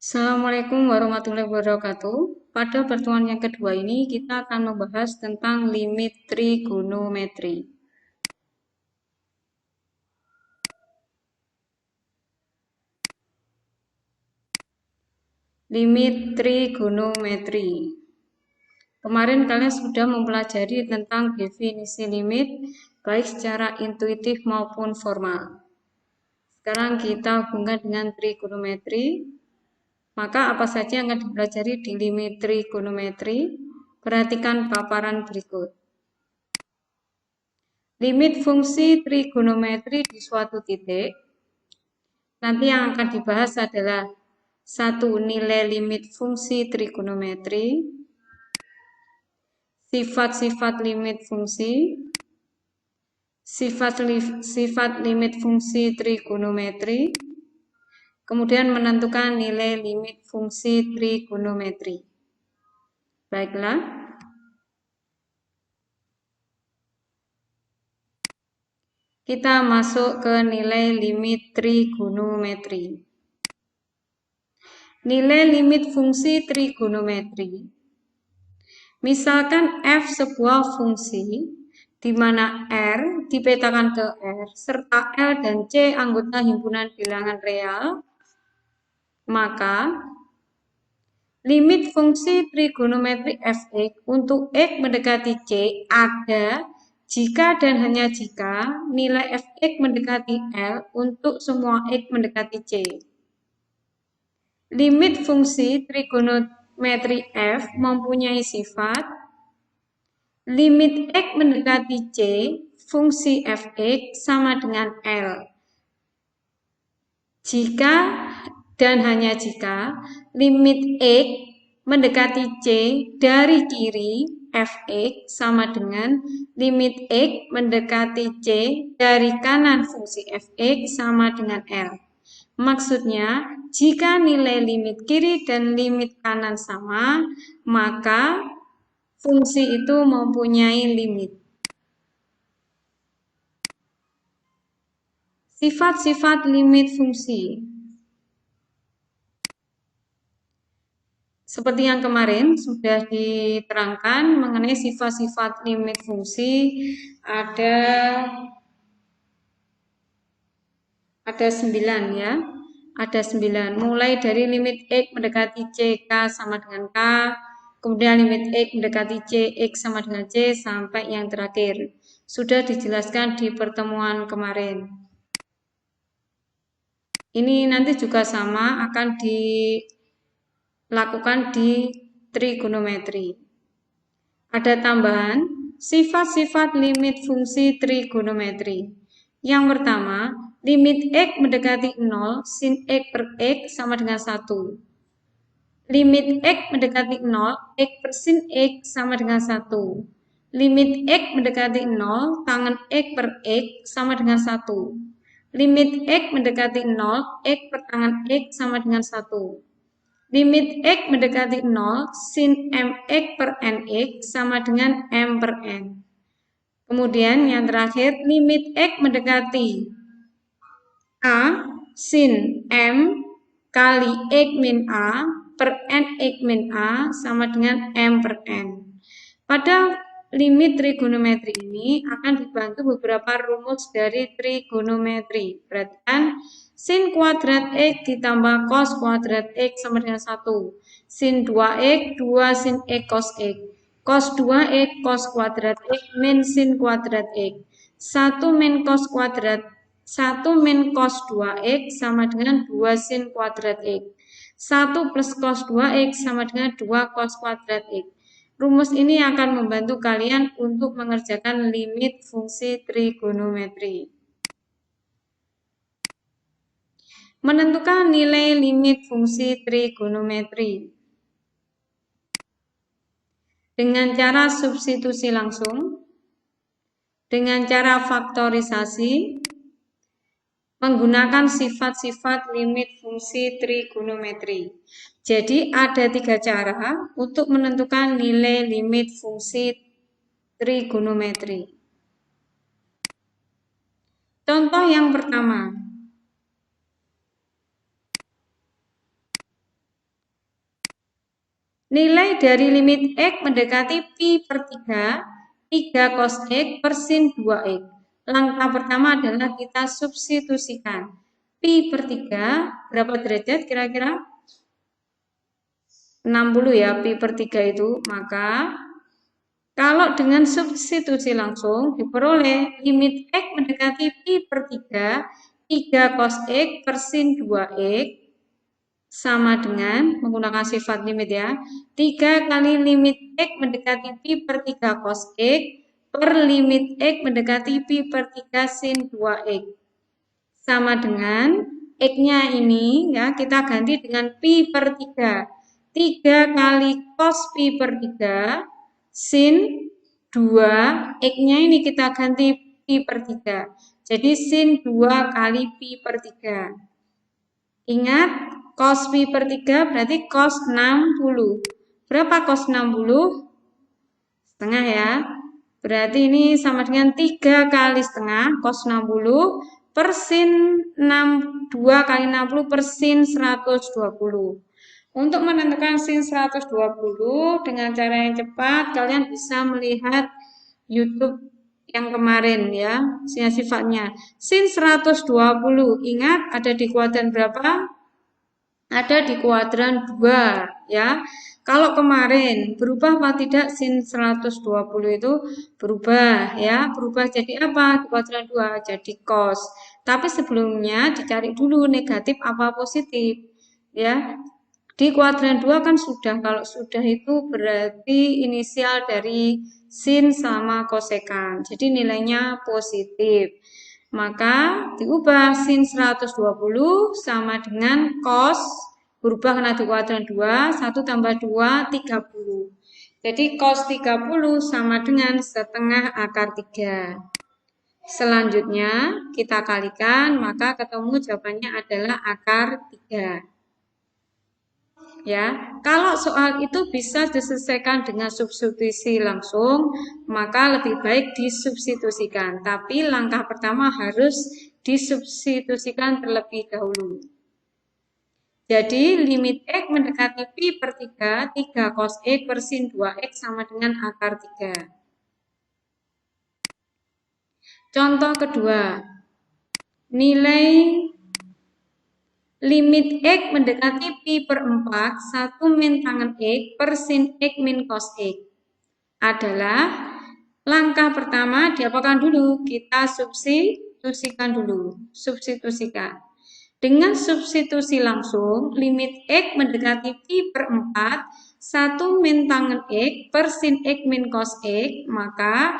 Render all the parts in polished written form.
Assalamualaikum warahmatullahi wabarakatuh. Pada pertemuan yang kedua ini kita akan membahas tentang limit trigonometri. Limit trigonometri. Kemarin kalian sudah mempelajari tentang definisi limit baik secara intuitif maupun formal. Sekarang kita hubungkan dengan trigonometri. Maka apa saja yang akan dipelajari di limit trigonometri? Perhatikan paparan berikut. Limit fungsi trigonometri di suatu titik. Nanti yang akan dibahas adalah satu, nilai limit fungsi trigonometri, sifat-sifat limit fungsi, sifat limit fungsi trigonometri, kemudian menentukan nilai limit fungsi trigonometri. Baiklah. Kita masuk ke nilai limit trigonometri. Nilai limit fungsi trigonometri. Misalkan f sebuah fungsi di mana R dipetakan ke R serta L dan C anggota himpunan bilangan real, maka limit fungsi trigonometri f(x) untuk x mendekati C ada jika dan hanya jika nilai f(x) mendekati L untuk semua x mendekati C. Limit fungsi trigonometri f mempunyai sifat limit x mendekati C fungsi f(x) sama dengan L. Jika dan hanya jika limit x mendekati C dari kiri f(x) sama dengan limit x mendekati C dari kanan fungsi f(x) sama dengan L. Maksudnya, jika nilai limit kiri dan limit kanan sama, maka fungsi itu mempunyai limit. Sifat-sifat limit fungsi. Seperti yang kemarin sudah diterangkan mengenai sifat-sifat limit fungsi, ada 9 ya. Ada 9, mulai dari limit x mendekati C, K sama dengan K, kemudian limit x mendekati C, X sama dengan C, sampai yang terakhir. Sudah dijelaskan di pertemuan kemarin. Ini nanti juga sama akan dilakukan di trigonometri. Ada tambahan sifat-sifat limit fungsi trigonometri. Yang pertama, limit x mendekati 0, sin x per x sama dengan 1. Limit x mendekati 0, x per sin x sama dengan 1. Limit x mendekati 0, tangen x per x sama dengan 1. Limit x mendekati 0, x per tangen x sama dengan 1. Limit x mendekati 0, sin mx per nx sama dengan m per n. Kemudian yang terakhir, limit x mendekati a, sin m kali x min a per nx min a sama dengan m per n. Pada limit trigonometri ini akan dibantu beberapa rumus dari trigonometri. Perhatikan, sin kuadrat x ditambah cos kuadrat x sama dengan 1. Sin 2x, 2 sin x cos x. Cos 2x cos kuadrat x min sin kuadrat x. 1 min cos kuadrat 1 min cos 2x sama dengan 2 sin kuadrat x. 1 plus cos 2x sama dengan 2 cos kuadrat x. Rumus ini akan membantu kalian untuk mengerjakan limit fungsi trigonometri. Menentukan nilai limit fungsi trigonometri. Dengan cara substitusi langsung, dengan cara faktorisasi, menggunakan sifat-sifat limit fungsi trigonometri. Jadi ada 3 cara untuk menentukan nilai limit fungsi trigonometri. Contoh yang pertama. Nilai dari limit X mendekati pi per 3 cos X per sin 2X. Langkah pertama adalah kita substitusikan. Pi per 3, berapa derajat kira-kira? 60 ya, pi per 3 itu. Maka, kalau dengan substitusi langsung, diperoleh limit X mendekati pi per 3 cos X per sin 2X, sama dengan menggunakan sifat limit ya, 3 kali limit X mendekati pi per 3 cos X per limit X mendekati pi per 3 sin 2X. Sama dengan X-nya ini ya, kita ganti dengan pi per 3. 3 kali cos pi per 3 sin 2, X-nya ini kita ganti pi per 3. Jadi sin 2 kali pi per 3. Ingat, cos pi per 3 berarti cos 60. Berapa cos 60? Setengah ya. Berarti ini sama dengan 3 kali setengah cos 60 per sin 2 kali 60 per sin 120. Untuk menentukan sin 120 dengan cara yang cepat, kalian bisa melihat YouTube yang kemarin ya, sifatnya. Sin 120, ingat ada di kuadran berapa? Ada di kuadran 2 ya. Kalau kemarin berubah apa tidak sin 120 itu berubah ya. Berubah jadi apa? Di kuadran 2 jadi cos. Tapi sebelumnya dicari dulu negatif apa positif ya. Di kuadran 2 kan sudah, kalau sudah itu berarti inisial dari sin sama kosekan. Jadi nilainya positif. Maka diubah sin 120 sama dengan cos, berubah karena di kuadran 2, 1 tambah 2, 30. Jadi cos 30 sama dengan setengah akar 3. Selanjutnya kita kalikan, maka ketemu jawabannya adalah akar 3. Ya, kalau soal itu bisa diselesaikan dengan substitusi langsung, maka lebih baik disubstitusikan. Tapi langkah pertama harus disubstitusikan terlebih dahulu. Jadi limit X mendekati pi per 3, 3 cos X per sin 2X sama dengan akar 3. Contoh kedua, nilai limit X mendekati pi per 4, 1 min tangen X per sin X min cos X adalah langkah pertama diapakan dulu? Kita substitusikan dulu. Substitusikan. Dengan substitusi langsung, limit X mendekati pi per 4, 1 min tangen X per sin X min cos X, maka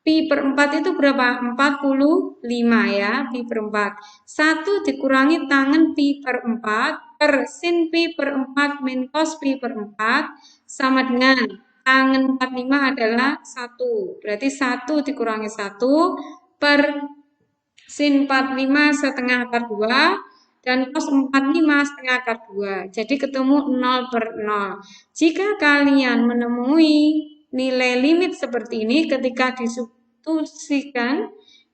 pi per 4 itu berapa? 45 ya, pi per 4. 1 dikurangi tangen pi per 4 per sin pi per 4 min cos pi per 4 sama dengan tangen 45 adalah 1. Berarti 1 dikurangi 1 per sin 45 setengah akar 2 dan cos 45 setengah akar 2. Jadi ketemu 0 per 0. Jika kalian menemui nilai limit seperti ini ketika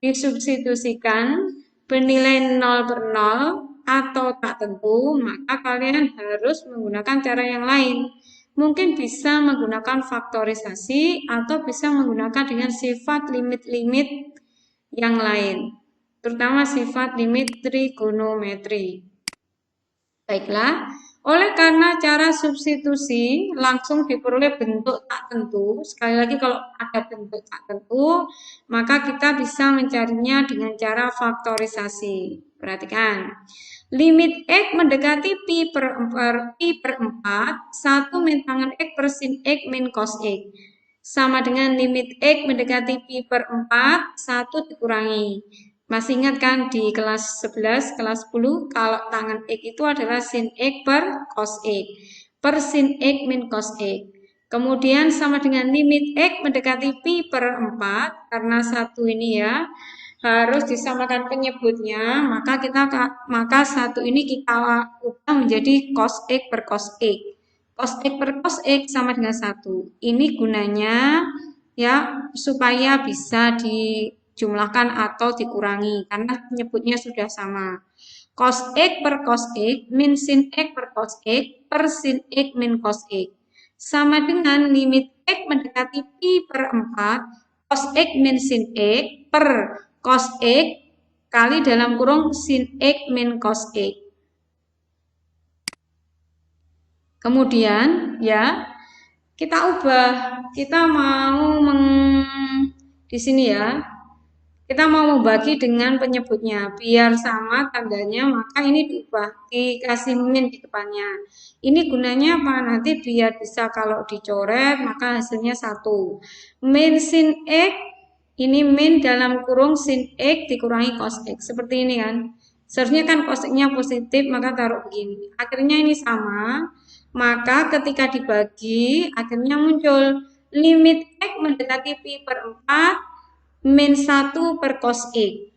disubstitusikan bernilai 0 per 0 atau tak tentu, maka kalian harus menggunakan cara yang lain. Mungkin bisa menggunakan faktorisasi atau bisa menggunakan dengan sifat limit-limit yang lain, terutama sifat limit trigonometri. Baiklah, oleh karena cara substitusi langsung diperoleh bentuk tak tentu, sekali lagi kalau ada bentuk tak tentu, maka kita bisa mencarinya dengan cara faktorisasi. Perhatikan, limit X mendekati pi per 4, 1 min tangen X per sin X min cos X. Sama dengan limit X mendekati pi per 4, 1 dikurangi. Masih ingat kan di kelas 11, kelas 10, kalau tangan X itu adalah sin X per cos X, per sin X min cos X. Kemudian sama dengan limit X mendekati pi per 4, karena satu ini ya, harus disamakan penyebutnya, maka satu ini kita ubah menjadi cos X per cos X. Cos X per cos X sama dengan 1. Ini gunanya ya supaya bisa dijumlahkan atau dikurangi karena penyebutnya sudah sama. Cos X per cos X min sin X per cos X per sin X min cos X. sama dengan limit X mendekati pi per 4 cos X min sin X per cos X kali dalam kurung sin X min cos X. Kemudian ya kita ubah, kita mau di sini ya, kita mau membagi dengan penyebutnya biar sama tandanya, maka ini diubah, dikasih min di depannya. Ini gunanya apa? Nanti biar bisa kalau dicoret maka hasilnya 1. Min sin X, ini min dalam kurung sin X dikurangi cos X, seperti ini kan. Seharusnya kan cos X-nya positif, maka taruh begini. Akhirnya ini sama, maka ketika dibagi akhirnya muncul limit X mendekati pi per 4 min 1 per cos X.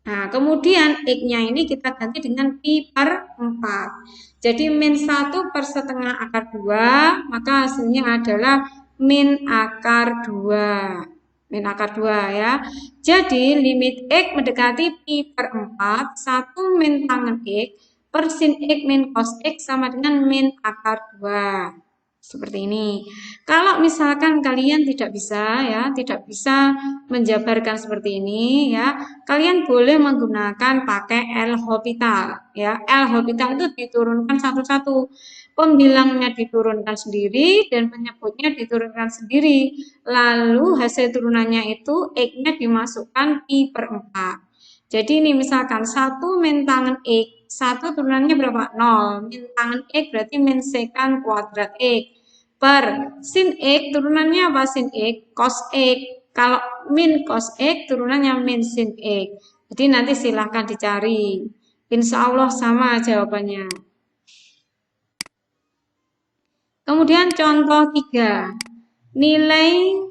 Nah, kemudian X-nya ini kita ganti dengan pi per 4. Jadi min 1 per setengah akar 2, maka hasilnya adalah min akar 2. Min akar 2 ya. Jadi limit X mendekati pi per 4, 1 min tangen X per sin X min cos X sama dengan min akar 2. Seperti ini. Kalau misalkan kalian tidak bisa ya, tidak bisa menjabarkan seperti ini ya, kalian boleh menggunakan pakai L'Hopital ya. L'Hopital itu diturunkan satu-satu. Pembilangnya diturunkan sendiri dan penyebutnya diturunkan sendiri. Lalu hasil turunannya itu X-nya dimasukkan pi per 4. Jadi ini misalkan 1 min tangen X, 1 turunannya berapa? 0. Min tangen X berarti min sekant kuadrat X. Per sin X turunannya apa? Sin X, cos X. Kalau min cos X turunannya min sin X. Jadi nanti silahkan dicari. Insya Allah sama jawabannya. Kemudian contoh 3. Nilai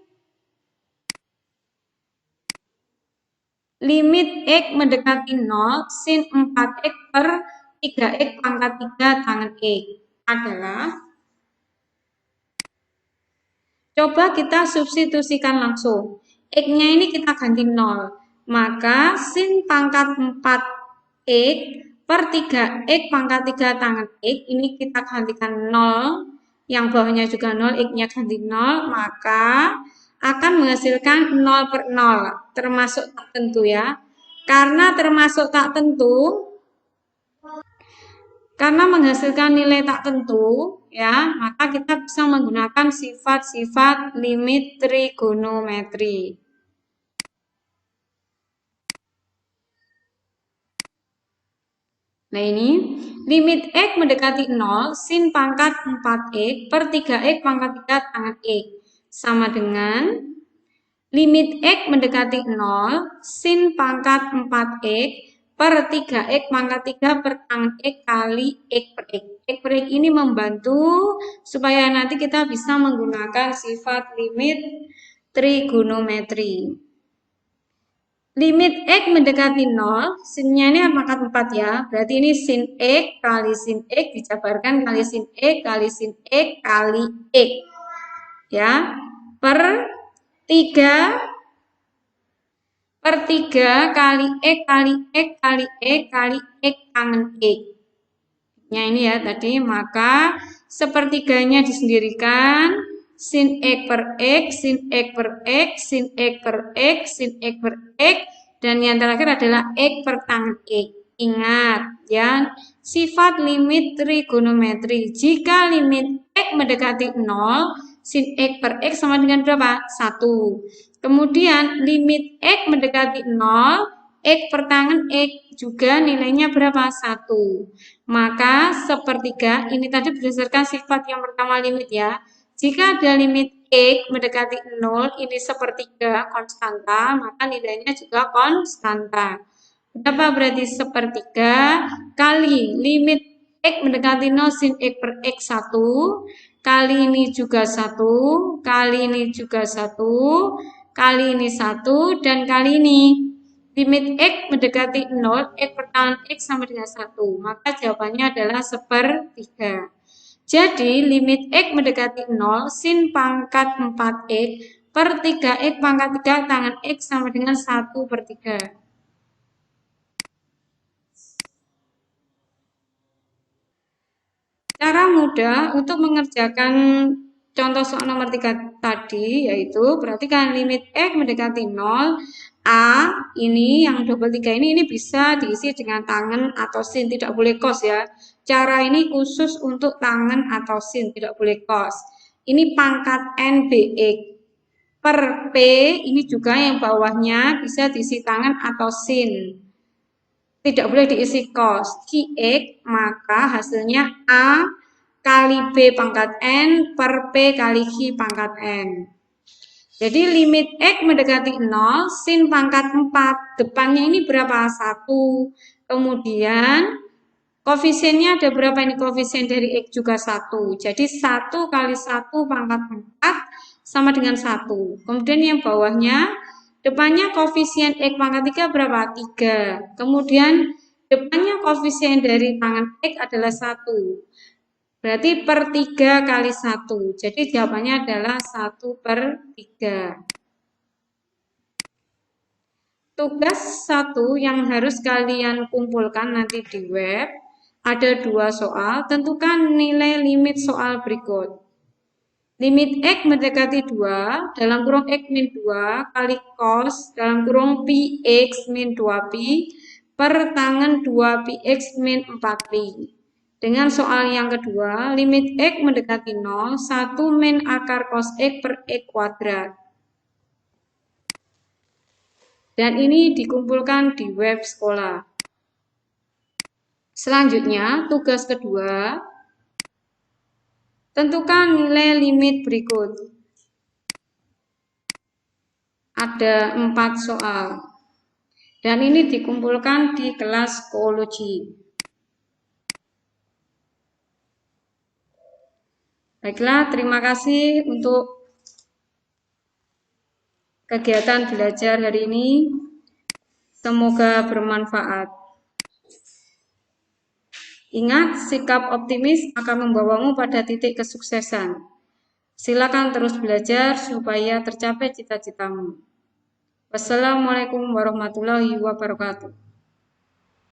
limit X mendekati 0 sin 4X per 3X pangkat 3 tangen X adalah, coba kita substitusikan langsung. X-nya ini kita ganti 0. Maka sin pangkat 4X per 3X pangkat 3 tangen X ini kita gantikan 0. Yang bawahnya juga 0, X-nya ganti 0. Maka akan menghasilkan 0 per 0. Termasuk tak tentu ya. Karena termasuk tak tentu, karena menghasilkan nilai tak tentu, ya, maka kita bisa menggunakan sifat-sifat limit trigonometri. Nah ini, limit X mendekati 0 sin pangkat 4X per 3X pangkat 3 tangen X sama dengan limit X mendekati 0 sin pangkat 4X per 3X pangkat 3 per tangen X kali X per X. X per X ini membantu supaya nanti kita bisa menggunakan sifat limit trigonometri. Limit X mendekati 0, sinnya ini pangkat 4 ya, berarti ini sin X kali sin X dijabarkan kali sin X kali sin X kali X. Ya, per 3 kali X kali X kali X kali X tangen X. Nya ini ya tadi, maka sepertiganya disendirikan, sin X per X, sin X per X, sin X per X, sin X per X, dan yang terakhir adalah X per tangen X. Ingat ya, sifat limit trigonometri. Jika limit X mendekati 0, sin X per X sama dengan berapa? 1. Kemudian limit X mendekati 0, X per tangen X juga nilainya berapa? 1. Maka sepertiga, ini tadi berdasarkan sifat yang pertama limit ya. Jika ada limit X mendekati 0, ini sepertiga konstanta, maka nilainya juga konstanta. Berapa berarti sepertiga kali limit X mendekati 0 sin X per X 1, kali ini juga 1, kali ini juga 1, kali ini 1, dan kali ini limit X mendekati 0, X per tangen X sama dengan 1. Maka jawabannya adalah sepertiga. Jadi limit X mendekati 0, sin pangkat 4X per 3X pangkat 3 tangen X sama dengan 1 per 3. Cara mudah untuk mengerjakan contoh soal nomor 3 tadi, yaitu perhatikan limit X mendekati 0, A ini yang double 3 ini bisa diisi dengan tangen atau sin, tidak boleh kos ya. Cara ini khusus untuk tangen atau sin, tidak boleh kos. Ini pangkat N BX per P, ini juga yang bawahnya bisa diisi tangen atau sin. Tidak boleh diisi cos. Qx, maka hasilnya A kali B pangkat N per P kali Q pangkat N. Jadi limit X mendekati 0, sin pangkat 4. Depannya ini berapa? 1. Kemudian koefisiennya ada berapa ini? Koefisien dari X juga 1. Jadi 1 kali 1 pangkat 4 sama dengan 1. Kemudian yang bawahnya, depannya koefisien X pangkat 3 berapa? 3. Kemudian depannya koefisien dari tangan X adalah 1. Berarti per 3 kali 1. Jadi jawabannya adalah 1 per 3. Tugas 1 yang harus kalian kumpulkan nanti di web, ada 2 soal. Tentukan nilai limit soal berikut. Limit X mendekati 2, dalam kurung X min 2, kali cos, dalam kurung Pi X min 2Pi, per tangen 2Pi X min 4Pi. Dengan soal yang kedua, limit X mendekati 0, 1 min akar cos X per X kuadrat. Dan ini dikumpulkan di web sekolah. Selanjutnya, tugas kedua, tentukan nilai limit berikut. Ada 4 soal. Dan ini dikumpulkan di kelas koologi. Baiklah, terima kasih untuk kegiatan belajar hari ini. Semoga bermanfaat. Ingat, sikap optimis akan membawamu pada titik kesuksesan. Silakan terus belajar supaya tercapai cita-citamu. Wassalamualaikum warahmatullahi wabarakatuh.